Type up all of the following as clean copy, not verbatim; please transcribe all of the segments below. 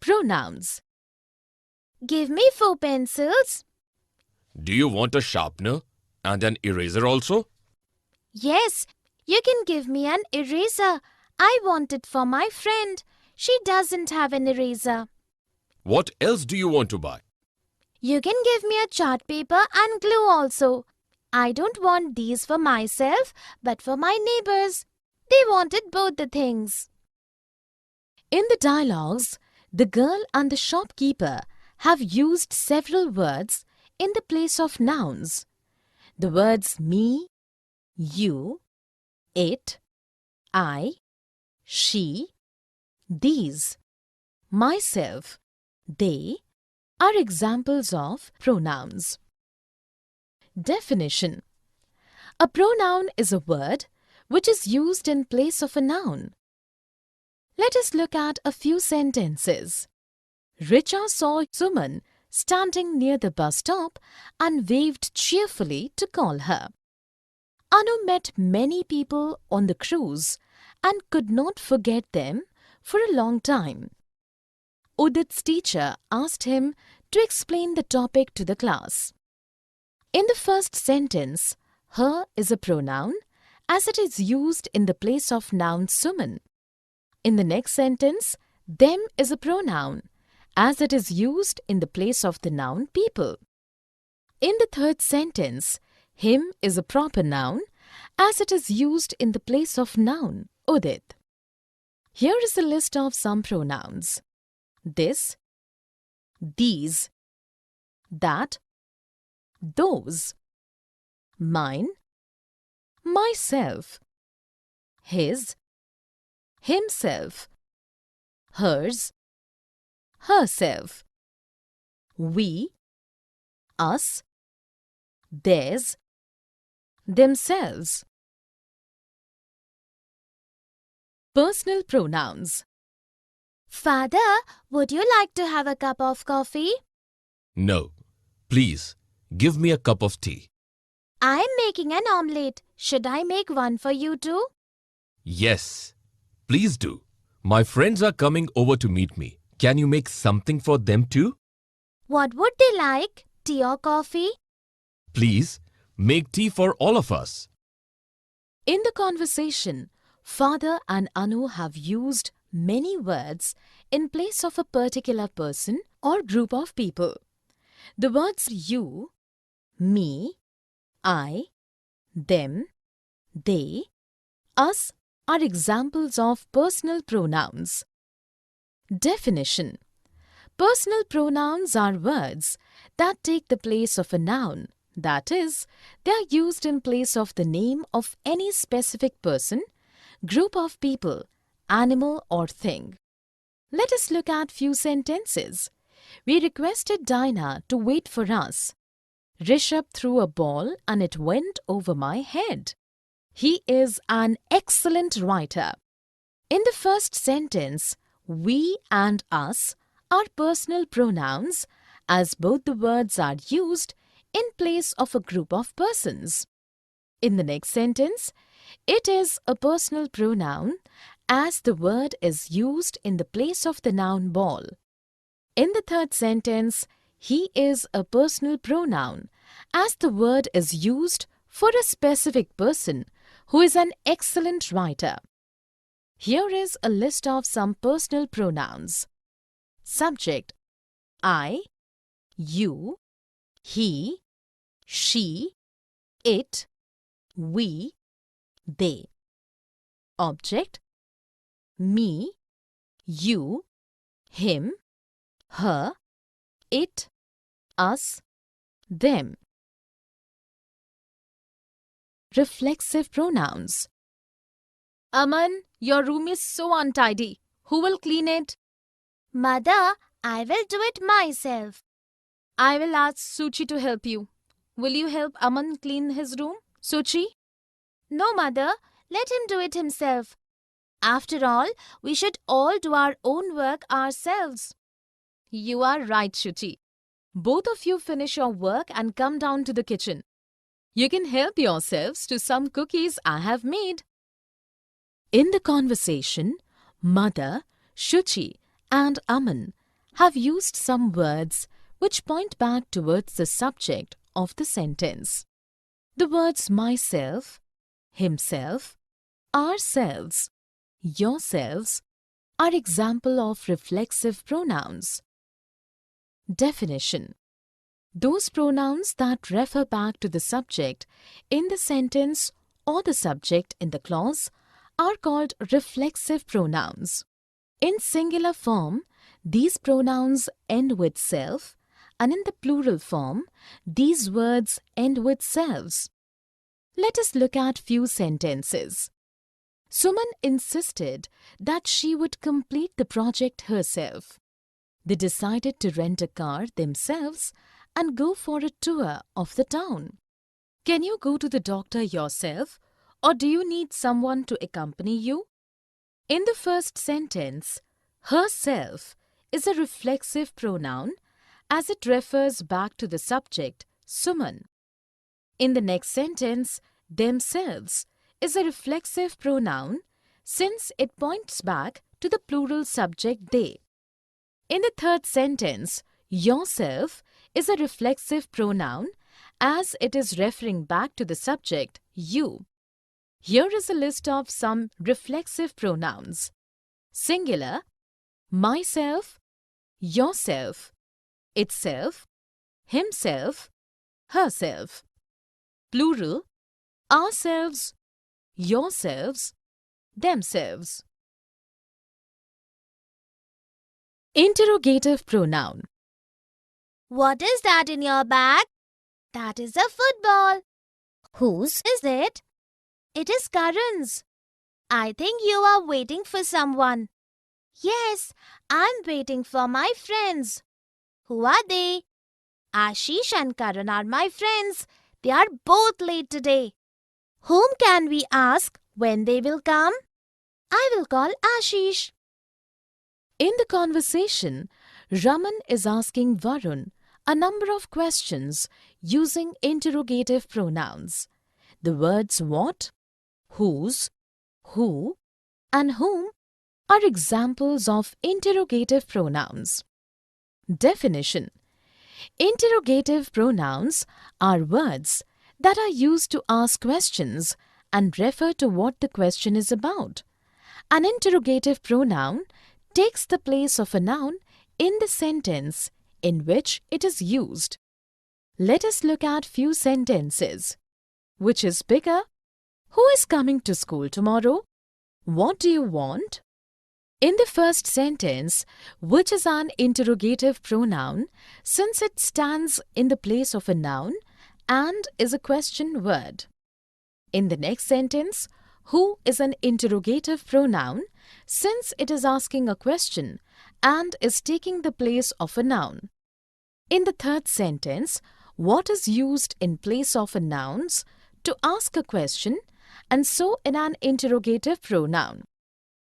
Pronouns. Give me 4 pencils. Do you want a sharpener and an eraser also? Yes, you can give me an eraser. I want it for my friend. She doesn't have an eraser. What else do you want to buy? You can give me a chart paper and glue also. I don't want these for myself, but for my neighbors. They wanted both the things. In the dialogues, the girl and the shopkeeper have used several words in the place of nouns. The words me, you, it, I, she, these, myself, they are examples of pronouns. Definition: a pronoun is a word which is used in place of a noun. Let us look at a few sentences. Richa saw Suman standing near the bus stop and waved cheerfully to call her. Anu met many people on the cruise and could not forget them for a long time. Udit's teacher asked him to explain the topic to the class. In the first sentence, her is a pronoun as it is used in the place of noun Suman. In the next sentence, them is a pronoun as it is used in the place of the noun people. In the third sentence, him is a proper noun as it is used in the place of noun Udit. Here is a list of some pronouns: this, these, that, those, mine, myself, his, himself, hers, herself, we, us, theirs, themselves. Personal pronouns. Father, would you like to have a cup of coffee? No. Please, give me a cup of tea. I am making an omelette. Should I make one for you too? Yes. Please do. My friends are coming over to meet me. Can you make something for them too? What would they like? Tea or coffee? Please, make tea for all of us. In the conversation, Father and Anu have used many words in place of a particular person or group of people. The words you, me, I, them, they, us are examples of personal pronouns. Definition: personal pronouns are words that take the place of a noun. That is, they are used in place of the name of any specific person, group of people, animal or thing. Let us look at few sentences. We requested Dinah to wait for us. Rishabh threw a ball and it went over my head. He is an excellent writer. In the first sentence, we and us are personal pronouns as both the words are used in place of a group of persons. In the next sentence, it is a personal pronoun as the word is used in the place of the noun ball. In the third sentence, he is a personal pronoun as the word is used for a specific person who is an excellent writer. Here is a list of some personal pronouns. Subject: I, you, he, she, it, we, they. Object: me, you, him, her, it, us, them. Reflexive pronouns. Aman, your room is so untidy. Who will clean it? Mother, I will do it myself. I will ask Suchi to help you. Will you help Aman clean his room, Suchi? No, Mother, let him do it himself. After all, we should all do our own work ourselves. You are right, Shuchi. Both of you finish your work and come down to the kitchen. You can help yourselves to some cookies I have made. In the conversation, Mother, Shuchi and Aman have used some words which point back towards the subject of the sentence. The words myself, himself, ourselves, yourselves are example of reflexive pronouns. Definition: those pronouns that refer back to the subject in the sentence or the subject in the clause are called reflexive pronouns. In singular form, these pronouns end with self, and in the plural form, these words end with selves. Let us look at few sentences. Suman insisted that she would complete the project herself. They decided to rent a car themselves and go for a tour of the town. Can you go to the doctor yourself, or do you need someone to accompany you? In the first sentence, herself is a reflexive pronoun as it refers back to the subject, Suman. In the next sentence, themselves is a reflexive pronoun since it points back to the plural subject they. In the third sentence, yourself is a reflexive pronoun as it is referring back to the subject, you. Here is a list of some reflexive pronouns. Singular, myself, yourself, itself, himself, herself. Plural, ourselves, yourselves, themselves. Interrogative pronoun. What is that in your bag? That is a football. Whose is it? It is Karan's. I think you are waiting for someone. Yes, I'm waiting for my friends. Who are they? Ashish and Karan are my friends. They are both late today. Whom can we ask when they will come? I will call Ashish. In the conversation, Raman is asking Varun a number of questions using interrogative pronouns. The words what, whose, who, and whom are examples of interrogative pronouns. Definition: interrogative pronouns are words that are used to ask questions and refer to what the question is about. An interrogative pronoun takes the place of a noun in the sentence in which it is used. Let us look at few sentences. Which is bigger? Who is coming to school tomorrow? What do you want? In the first sentence, which is an interrogative pronoun since it stands in the place of a noun and is a question word. In the next sentence, who is an interrogative pronoun since it is asking a question and is taking the place of a noun. In the third sentence, what is used in place of a nouns to ask a question and so in an interrogative pronoun.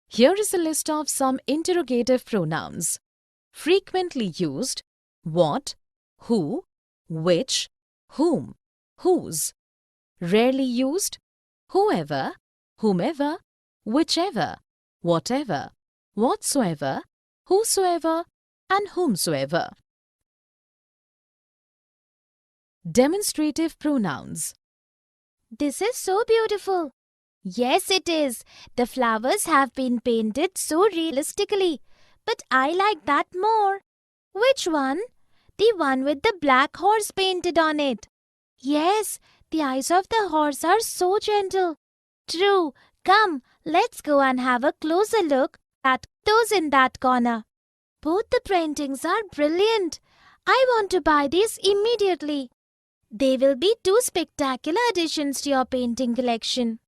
Here is a list of some interrogative pronouns. Frequently used: what, who, which, whom, whose. Rarely used: whoever, whomever, whichever, whatever, whatsoever, whosoever, and whomsoever. Demonstrative pronouns. This is so beautiful. Yes, it is. The flowers have been painted so realistically, but I like that more. Which one? The one with the black horse painted on it. Yes, the eyes of the horse are so gentle. True. Come, let's go and have a closer look at those in that corner. Both the paintings are brilliant. I want to buy these immediately. They will be two spectacular additions to your painting collection.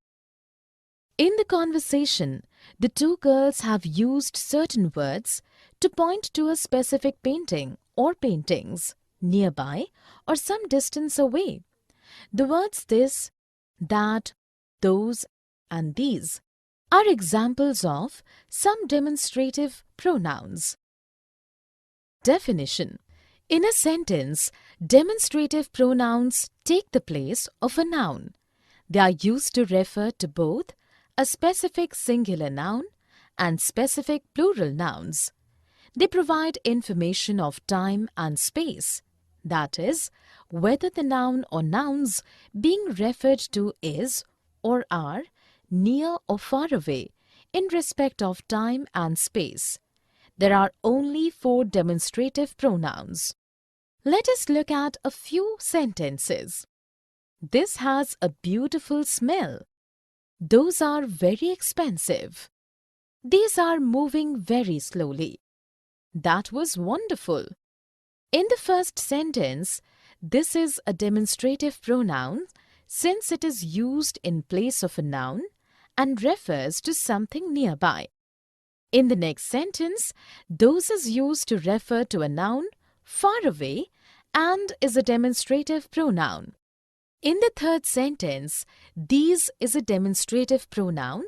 In the conversation, the two girls have used certain words to point to a specific painting or paintings nearby or some distance away. The words this, that, those, and these are examples of some demonstrative pronouns. Definition: in a sentence, demonstrative pronouns take the place of a noun. They are used to refer to both a specific singular noun and specific plural nouns. They provide information of time and space, that is, whether the noun or nouns being referred to is or are near or far away in respect of time and space. There are only 4 demonstrative pronouns. Let us look at a few sentences. This has a beautiful smell. Those are very expensive. These are moving very slowly. That was wonderful. In the first sentence, this is a demonstrative pronoun since it is used in place of a noun and refers to something nearby. In the next sentence, those is used to refer to a noun far away and is a demonstrative pronoun. In the third sentence, these is a demonstrative pronoun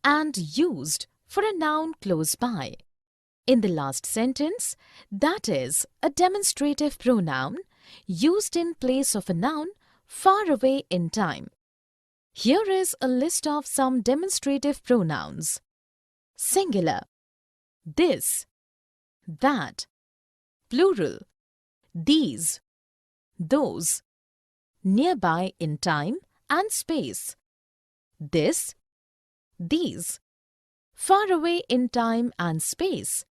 and used for a noun close by. In the last sentence, that is a demonstrative pronoun used in place of a noun far away in time. Here is a list of some demonstrative pronouns. Singular, this, that. Plural, these, those. Nearby in time and space. This, these. Far away in time and space.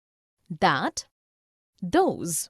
That, those.